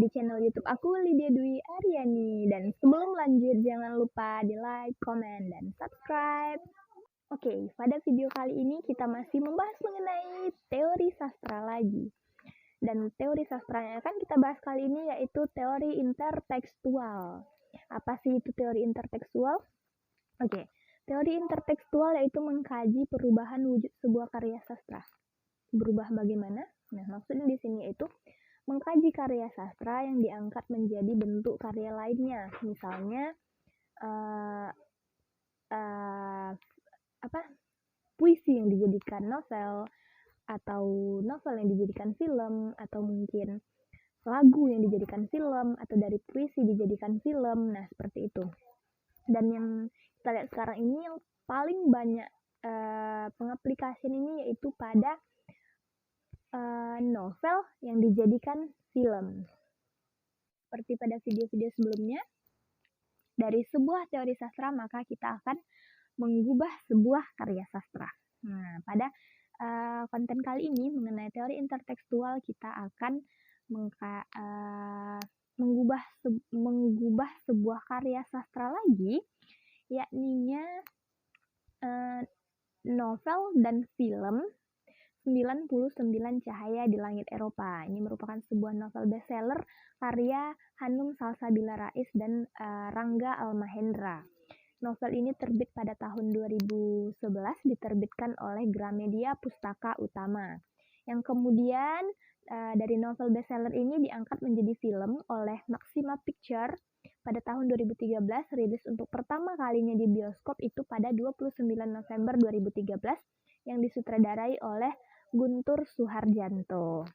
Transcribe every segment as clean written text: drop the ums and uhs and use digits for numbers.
di channel YouTube aku Lydia Dwi Aryani. Dan sebelum lanjut jangan lupa di like, komen, dan subscribe. Oke, pada video kali ini kita masih membahas mengenai teori sastra lagi. Dan teori sastra yang akan kita bahas kali ini yaitu teori intertekstual. Apa sih itu teori intertekstual? Oke, teori intertekstual yaitu mengkaji perubahan wujud sebuah karya sastra. Berubah bagaimana? Nah, maksudnya di sini yaitu mengkaji karya sastra yang diangkat menjadi bentuk karya lainnya, misalnya puisi yang dijadikan novel, atau novel yang dijadikan film, atau mungkin lagu yang dijadikan film, atau dari puisi dijadikan film. Nah, seperti itu. Dan yang kita lihat sekarang ini yang paling banyak pengaplikasian ini yaitu pada novel yang dijadikan film. Seperti pada video-video sebelumnya, dari sebuah teori sastra maka kita akan mengubah sebuah karya sastra. Nah, pada konten kali ini mengenai teori intertekstual kita akan mengubah sebuah karya sastra lagi, yakninya novel dan film 99 Cahaya di Langit Eropa. Ini merupakan sebuah novel bestseller karya Hanum Salsabila Rais dan Rangga Almahendra. Novel ini terbit pada tahun 2011, diterbitkan oleh Gramedia Pustaka Utama. Yang kemudian dari novel bestseller ini diangkat menjadi film oleh Maxima Picture pada tahun 2013, rilis untuk pertama kalinya di bioskop itu pada 29 November 2013, yang disutradarai oleh Guntur Suharjanto.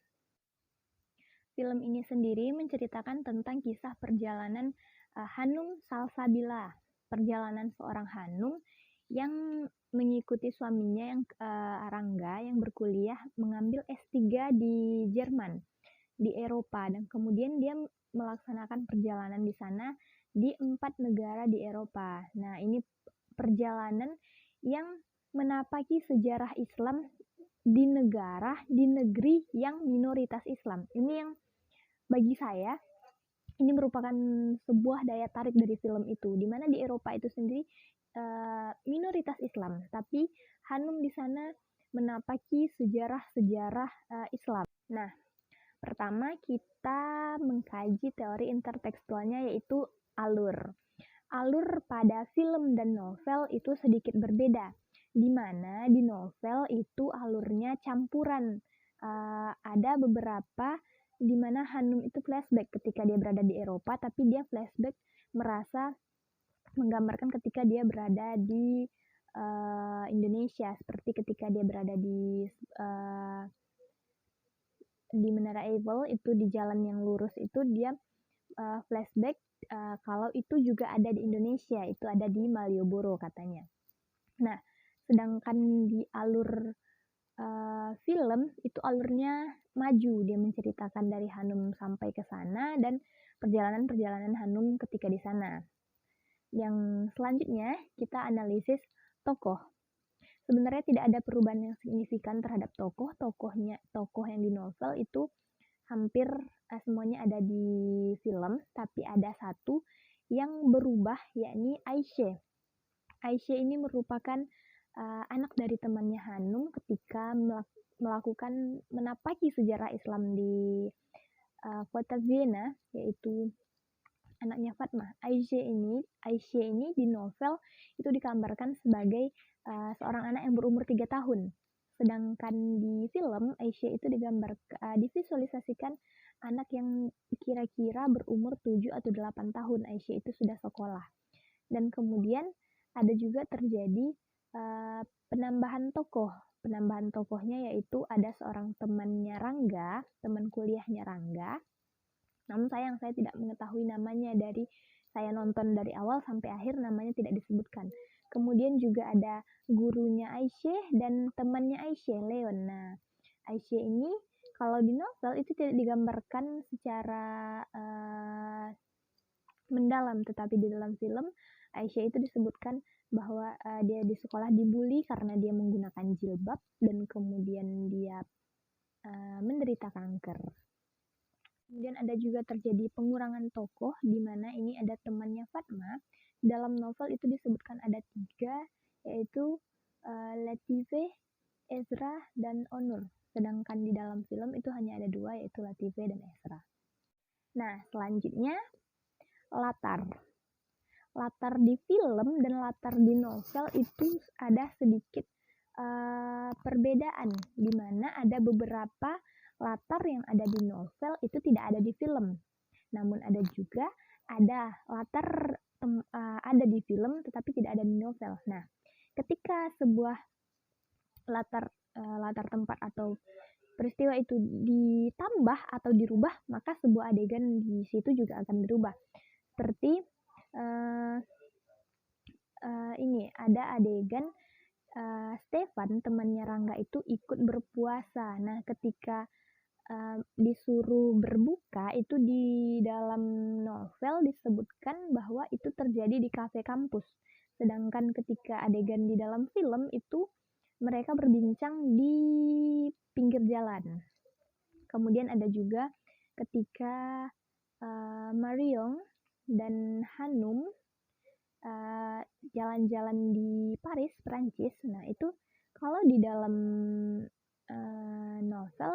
Film ini sendiri menceritakan tentang kisah perjalanan Hanum Salsabila, perjalanan seorang Hanum yang mengikuti suaminya yang Rangga yang berkuliah mengambil S3 di Jerman, di Eropa, dan kemudian dia melaksanakan perjalanan di sana di 4 negara di Eropa. Nah, ini perjalanan yang menapaki sejarah Islam di negeri yang minoritas Islam. Ini yang bagi saya ini merupakan sebuah daya tarik dari film itu, di mana di Eropa itu sendiri minoritas Islam, tapi Hanum di sana menapaki sejarah-sejarah Islam. Nah, pertama kita mengkaji teori intertekstualnya yaitu alur. Alur pada film dan novel itu sedikit berbeda, di mana di novel itu alurnya campuran. Ada beberapa di mana Hanum itu flashback ketika dia berada di Eropa, tapi dia flashback merasa menggambarkan ketika dia berada di Indonesia, seperti ketika dia berada di Menara Eiffel itu, di jalan yang lurus itu dia flashback kalau itu juga ada di Indonesia, itu ada di Malioboro katanya. Nah, sedangkan di alur film itu alurnya maju, dia menceritakan dari Hanum sampai ke sana dan perjalanan-perjalanan Hanum ketika di sana. Yang selanjutnya kita analisis tokoh. Sebenarnya tidak ada perubahan yang signifikan terhadap tokoh yang di novel itu hampir semuanya ada di film, tapi ada satu yang berubah, yakni Aisyah. Aisyah ini merupakan anak dari temannya Hanum ketika menapaki sejarah Islam di kota Vienna, yaitu anaknya Fatmah. Aisyah ini di novel itu digambarkan sebagai seorang anak yang berumur 3 tahun. Sedangkan di film, Aisyah itu divisualisasikan anak yang kira-kira berumur 7 atau 8 tahun. Aisyah itu sudah sekolah. Dan kemudian ada juga terjadi penambahan tokoh. Penambahan tokohnya yaitu ada seorang temannya Rangga, teman kuliahnya Rangga. Namun sayang saya tidak mengetahui namanya, dari saya nonton dari awal sampai akhir namanya tidak disebutkan. Kemudian juga ada gurunya Aisyah dan temannya Aisyah, Leon. Nah, Aisyah ini kalau di novel itu tidak digambarkan secara mendalam, tetapi di dalam film Aisyah itu disebutkan bahwa dia di sekolah dibully karena dia menggunakan jilbab dan kemudian dia menderita kanker. Kemudian ada juga terjadi pengurangan tokoh, di mana ini ada temannya Fatma. Dalam novel itu disebutkan ada 3, yaitu Latife, Ezra, dan Onur. Sedangkan di dalam film itu hanya ada 2, yaitu Latife dan Ezra. Nah, selanjutnya latar. Latar di film dan latar di novel itu ada sedikit perbedaan, di mana ada beberapa latar yang ada di novel itu tidak ada di film. Namun ada juga ada latar ada di film tetapi tidak ada di novel. Nah, ketika sebuah latar tempat atau peristiwa itu ditambah atau dirubah, maka sebuah adegan di situ juga akan berubah. Seperti ini ada adegan Stefan, temannya Rangga itu ikut berpuasa. Nah, ketika disuruh berbuka itu di dalam novel disebutkan bahwa itu terjadi di kafe kampus. Sedangkan ketika adegan di dalam film itu mereka berbincang di pinggir jalan. Kemudian ada juga ketika Mariong dan Hanum jalan-jalan di Paris, Prancis. Nah, itu kalau di dalam novel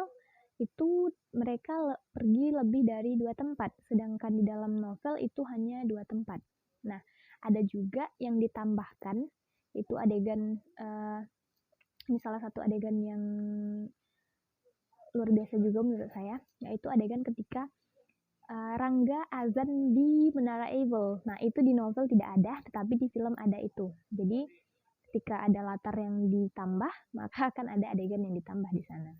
itu mereka pergi lebih dari 2 tempat, sedangkan di dalam novel itu hanya 2 tempat. Nah, ada juga yang ditambahkan, itu adegan, ini salah satu adegan yang luar biasa juga menurut saya, yaitu adegan ketika Rangga azan di Menara Eiffel. Nah, itu di novel tidak ada, tetapi di film ada itu. Jadi, ketika ada latar yang ditambah, maka akan ada adegan yang ditambah di sana.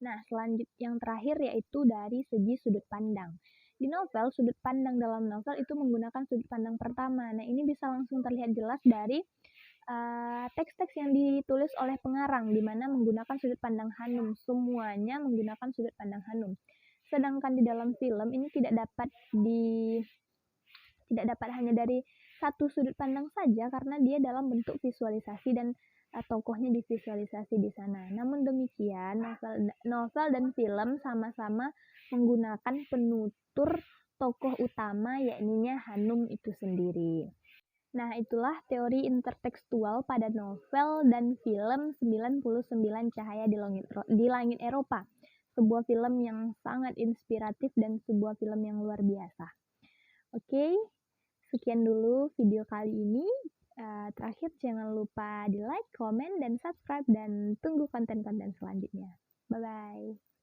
Nah, selanjutnya yang terakhir yaitu dari segi sudut pandang. Di novel, sudut pandang dalam novel itu menggunakan sudut pandang pertama. Nah, ini bisa langsung terlihat jelas dari teks-teks yang ditulis oleh pengarang, di mana menggunakan sudut pandang Hanum. Semuanya menggunakan sudut pandang Hanum. Sedangkan di dalam film ini tidak dapat hanya dari satu sudut pandang saja karena dia dalam bentuk visualisasi dan tokohnya divisualisasi di sana. Namun demikian, novel dan film sama-sama menggunakan penutur tokoh utama yakni Hanum itu sendiri. Nah, itulah teori intertekstual pada novel dan film 99 Cahaya di Langit Eropa. Sebuah film yang sangat inspiratif dan sebuah film yang luar biasa. Oke, sekian dulu video kali ini. Terakhir jangan lupa di like, komen, dan subscribe, dan tunggu konten-konten selanjutnya. Bye-bye.